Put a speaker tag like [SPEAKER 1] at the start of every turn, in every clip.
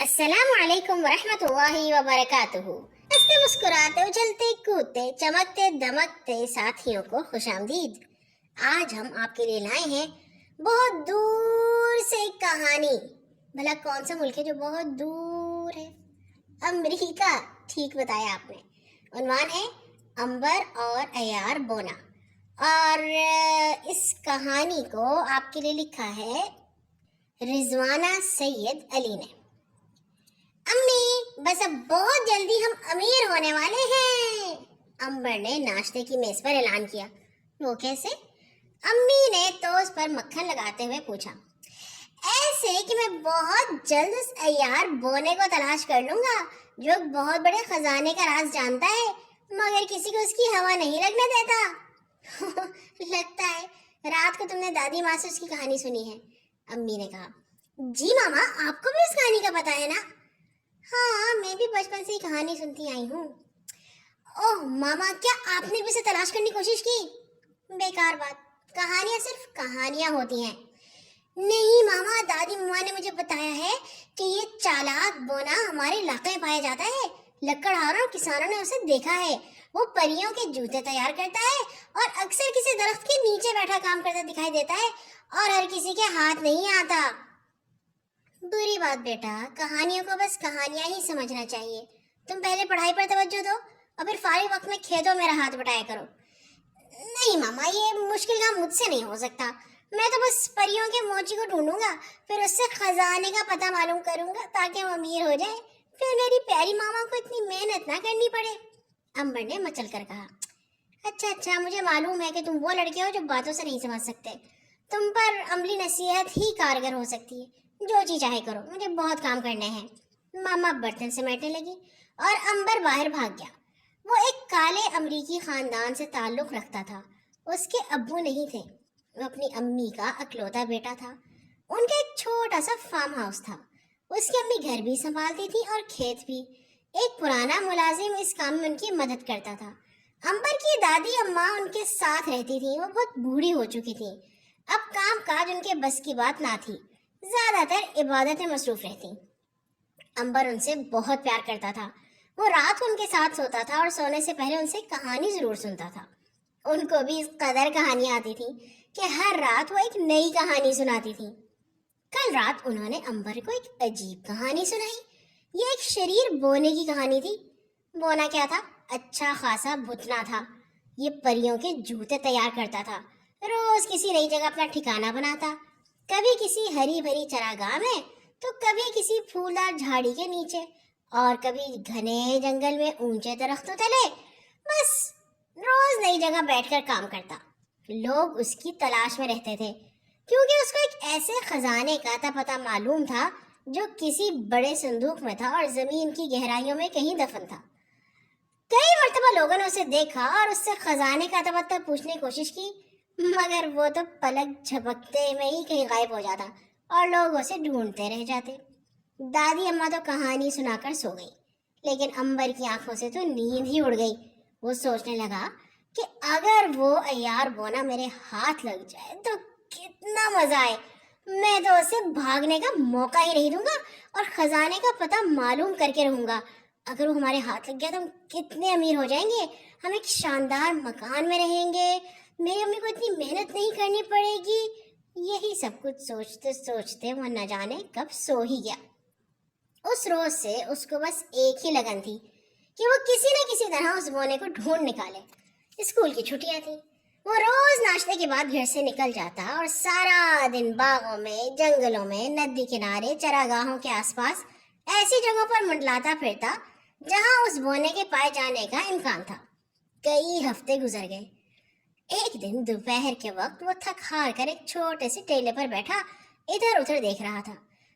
[SPEAKER 1] السلام علیکم ورحمۃ اللہ وبرکاتہ۔ ہنستے مسکراتے اچھلتے کودتے چمکتے دمکتے ساتھیوں کو خوش آمدید۔ آج ہم آپ کے لیے لائے ہیں بہت دور سے ایک کہانی۔ بھلا کون سا ملک ہے جو بہت دور ہے؟ امریکہ، ٹھیک بتایا آپ نے۔ عنوان ہے عنبر اور عیار بونا، اور اس کہانی کو آپ کے لیے لکھا ہے رضوانہ سید علی نے۔ امی، بس اب بہت جلدی ہم امیر ہونے والے ہیں، عنبر نے ناشتے کی میز پر اعلان کیا۔ وہ کیسے؟ امی نے توست پر مکھن لگاتے ہوئے پوچھا۔ ایسے کہ میں بہت جلد اس عیار بونے کو تلاش کر لوں گا جو بہت بڑے خزانے کا راز جانتا ہے مگر کسی کو اس کی ہوا نہیں لگنے دیتا۔ لگتا ہے رات کو تم نے دادی ماں سے اس کی کہانی سنی ہے، امی نے کہا۔ جی ماما، آپ کو بھی اس کہانی کا پتہ ہے نا؟ ہاں، میں بھی بچپن سے ہی کہانی سنتی آئی ہوں۔ اوہ ماما، کیا آپ نے بھی اسے تلاش کرنے کی کوشش کی؟ بیکار بات، کہانیاں صرف کہانیاں ہوتی ہیں۔ نہیں ماما، دادی ماما نے مجھے بتایا ہے کہ یہ چالاک بونا ہمارے علاقے میں پایا جاتا ہے۔ لکڑہاروں اور کسانوں نے اسے دیکھا ہے۔ وہ پریوں کے جوتے تیار کرتا ہے اور اکثر کسی درخت کے نیچے بیٹھا کام کرتا دکھائی دیتا ہے اور ہر کسی کے ہاتھ نہیں آتا۔ بری بات بیٹا، کہانیوں کو بس کہانیاں ہی سمجھنا چاہیے۔ تم پہلے پڑھائی پر توجہ دو اور پھر فارغ وقت میں کھیتوں میرا ہاتھ بٹایا کرو۔ نہیں ماما، یہ مشکل کام مجھ سے نہیں ہو سکتا۔ میں تو بس پریوں کے موچی کو ڈھونڈوں گا، پھر اس سے خزانے کا پتہ معلوم کروں گا تاکہ وہ امیر ہو جائے، پھر میری پیاری ماما کو اتنی محنت نہ کرنی پڑے، عنبر نے مچل کر کہا۔ اچھا، مجھے معلوم ہے کہ تم وہ لڑکے ہو جو باتوں سے نہیں سمجھ سکتے۔ تم پر عملی نصیحت ہی کارگر ہو سکتی ہے۔ جو جی چاہے کرو، مجھے بہت کام کرنے ہیں۔ ماما برتن سمیٹنے لگی اور عنبر باہر بھاگ گیا۔ وہ ایک کالے امریکی خاندان سے تعلق رکھتا تھا۔ اس کے ابو نہیں تھے، وہ اپنی امی کا اکلوتا بیٹا تھا۔ ان کا ایک چھوٹا سا فارم ہاؤس تھا۔ اس کی امی گھر بھی سنبھالتی تھی اور کھیت بھی۔ ایک پرانا ملازم اس کام میں ان کی مدد کرتا تھا۔ عنبر کی دادی اماں ان کے ساتھ رہتی تھیں۔ وہ بہت بوڑھی ہو چکی تھیں، اب کام کاج ان کے بس کی بات نہ تھی، زیادہ تر عبادت میں مصروف رہتی۔ عنبر ان سے بہت پیار کرتا تھا۔ وہ رات کو ان کے ساتھ سوتا تھا اور سونے سے پہلے ان سے کہانی ضرور سنتا تھا۔ ان کو بھی اس قدر کہانیاں آتی تھیں کہ ہر رات وہ ایک نئی کہانی سناتی تھی۔ کل رات انہوں نے عنبر کو ایک عجیب کہانی سنائی۔ یہ ایک شریر بونے کی کہانی تھی۔ بونا کیا تھا؟ اچھا خاصا بھتنا تھا۔ یہ پریوں کے جوتے تیار کرتا تھا۔ روز کسی نئی جگہ اپنا ٹھکانہ بناتا، کبھی کسی ہری بھری چراگاہ میں تو کبھی کسی پھولدار جھاڑی کے نیچے اور کبھی گھنے جنگل میں اونچے درختوں تلے۔ بس روز نئی جگہ بیٹھ کر کام کرتا۔ لوگ اس کی تلاش میں رہتے تھے کیونکہ اس کو ایک ایسے خزانے کا پتہ معلوم تھا جو کسی بڑے صندوق میں تھا اور زمین کی گہرائیوں میں کہیں دفن تھا۔ کئی مرتبہ لوگوں نے اسے دیکھا اور اس سے خزانے کا پتہ پوچھنے کی کوشش کی، مگر وہ تو پلک جھپکتے میں ہی کہیں غائب ہو جاتا اور لوگ اسے ڈھونڈتے رہ جاتے۔ دادی اماں تو کہانی سنا کر سو گئی، لیکن عنبر کی آنکھوں سے تو نیند ہی اڑ گئی۔ وہ سوچنے لگا کہ اگر وہ عیار بونا میرے ہاتھ لگ جائے تو کتنا مزہ آئے۔ میں تو اسے بھاگنے کا موقع ہی نہیں دوں گا اور خزانے کا پتہ معلوم کر کے رہوں گا۔ اگر وہ ہمارے ہاتھ لگ گیا تو ہم کتنے امیر ہو جائیں گے۔ ہم ایک شاندار مکان میں رہیں گے، میری امی کو اتنی محنت نہیں کرنی پڑے گی۔ یہی سب کچھ سوچتے سوچتے وہ نہ جانے کب سو ہی گیا۔ اس روز سے اس کو بس ایک ہی لگن تھی کہ وہ کسی نہ کسی طرح اس بونے کو ڈھونڈ نکالے۔ اسکول کی چھٹیاں تھیں۔ وہ روز ناشتے کے بعد گھر سے نکل جاتا اور سارا دن باغوں میں، جنگلوں میں، ندی کنارے، چراگاہوں کے آس پاس ایسی جگہوں پر منڈلاتا پھرتا جہاں اس بونے کے پائے جانے کا امکان تھا۔ کئی ہفتے گزر گئے۔ ایک دن دوپہر کے وقت وہ تھک ہار کر ایک چھوٹے سے ٹیلے پر بیٹھا ادھر ادھر دیکھ رہا تھا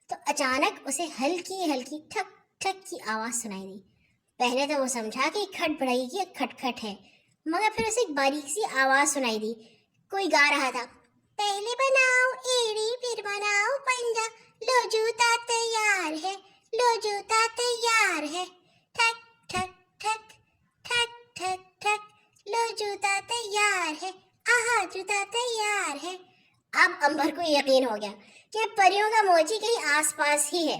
[SPEAKER 1] تو اچانک اسے ہلکی ہلکی ٹھک ٹھک کی آواز سنائی دی۔ پہلے تو وہ سمجھا کہ کھٹ بڑھئی کی کھٹ کھٹ ہے، مگر پھر اسے ایک باریک سی آواز سنائی دی۔ کوئی گا رہا تھا، پہلے بناؤ ایڑی پھر بناؤ پنجا، لو جوتا تیار ہے، لو جوتا تیار ہے، ٹھک ٹھک ٹھک ٹھک ٹھک ٹھک، لو جوتا تیار ہے، آہا جوتا تیار ہے۔ اب عنبر کو یقین ہو گیا کہ پریوں کا موچی کہیں آس پاس ہی ہے۔